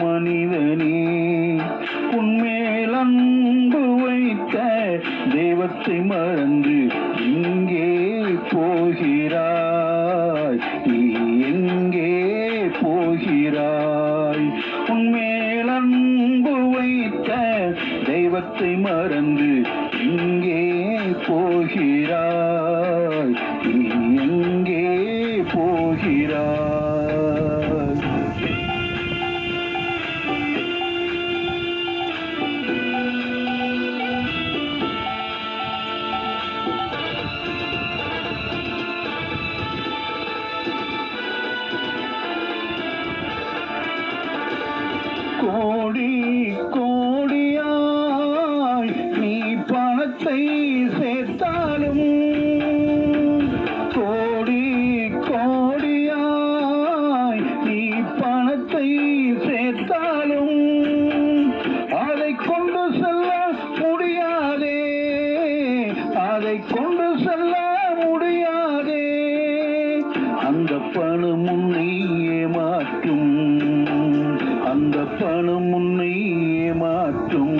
மனிதனே உன்மேல் அன்பு வைத்த தெய்வத்தை மறந்து எங்கே போகிறாய்? நீ எங்கே போகிறாய்? உன்மேல் அன்பு வைத்த தெய்வத்தை மறந்து எங்கே போகிறாய்? நீ எங்கே போகிறாய்? கோடி கோடியாய் நீ பணத்தை சேர்த்தாலும், கோடி கோடியாய் நீ பணத்தை சேர்த்தாலும் அதை கொண்டு செல்ல முடியாதே, அதை கொண்டு செல்ல முடியாதே. அந்த பணம் உன்னை ஏமாற்றும், அந்த பணம் உன்னை ஏமாற்றும்.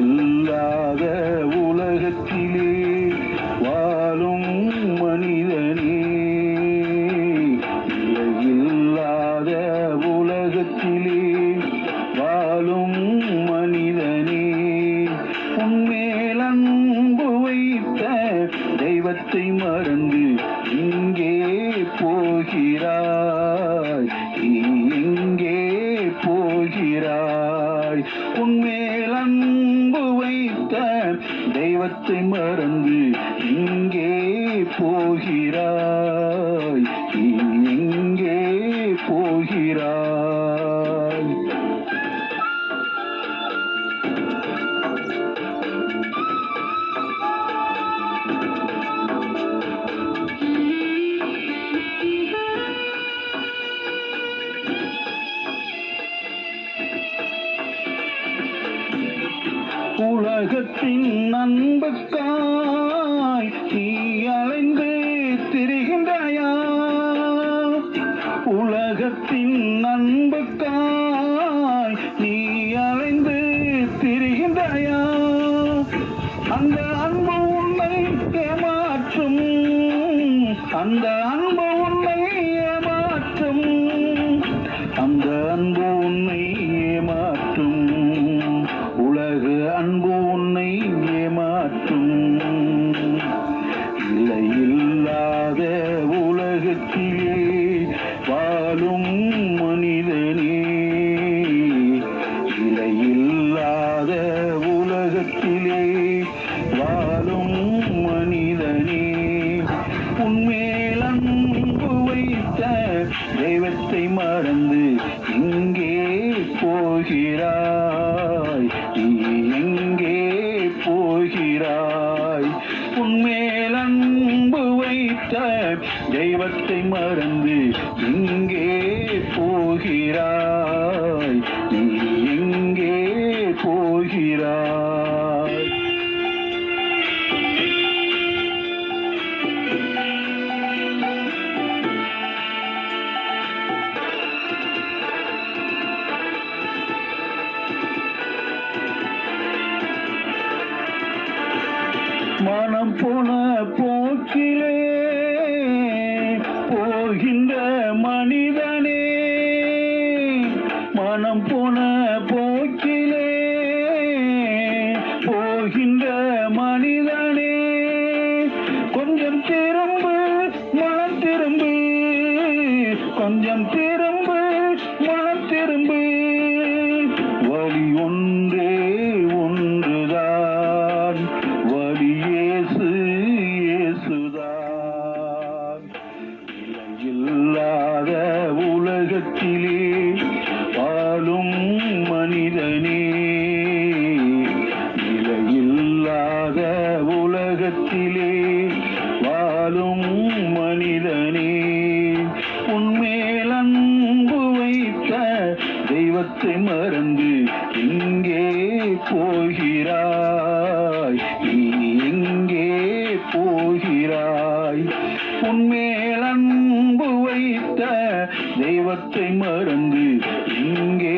இல்லாத உலகத்திலே வாழும் மனிதனே, இல்லாத உலகத்திலே வாழும் மனிதனே, உன்மேல் அன்பு வைத்த தெய்வத்தை மறந்து இங்கே போகிறாய்? நீ எங்கே போகிறாய்? உன்மேல் அன்பு வைத்த தெய்வத்தை மறந்து இங்கே போகிறாய்? நீ எங்கே போகிறாய்? உலகத்தின் அன்புக்காய் நீ அலைந்து திரிகின்றாயா? உலகத்தின் அன்புக்காய் நீ அலைந்து திரிகின்றாயா? அந்த அன்பு உன்னை ஏமாற்றும், அந்த அன்பு உன்னை ஏமாற்றும், அந்த அன்பு உன்னை ஏமாற்றும். உலக அன்பு உன்னை ஏமாற்றும். இல்லாத உலகத்திலே வாழும் மனிதனே, இல்லாத உலகத்திலே வாழும் மனிதனே, உன்மேல் அன்பு வைத்த தெய்வத்தை மறந்து இங்கே போகிறாய்? நீ எங்கே போகிறாய்? உன்மேல் அன்பு வைத்த தெய்வத்தை மறந்து இங்கே போகிறாய்? நீ எங்கே போகிறாய்? மனம் போன போக்கிலே போகின்ற மனிதனே, மனம் போன போக்கிலே போகின்ற மனிதனே, கொஞ்சம் திரும்பு மனம் திரும்பு, கொஞ்சம் திரும்பு மனம் திரும்பு. வழி ஒன்றே ஒன்றுதான், வழி இயேசு இயேசுதான். இல்லாத உலகத்திலே வாழும் மனிதனே, இல்லாத உலகத்திலே வாழும் மனிதனே, உன்மேல் அன்பு வைத்த தெய்வத்தை மறந்து எங்கே போகிறாய்? நீ எங்கே போகிறாய்? உன்மேல் அன்பு வைத்த தெய்வத்தை மறந்து இங்கே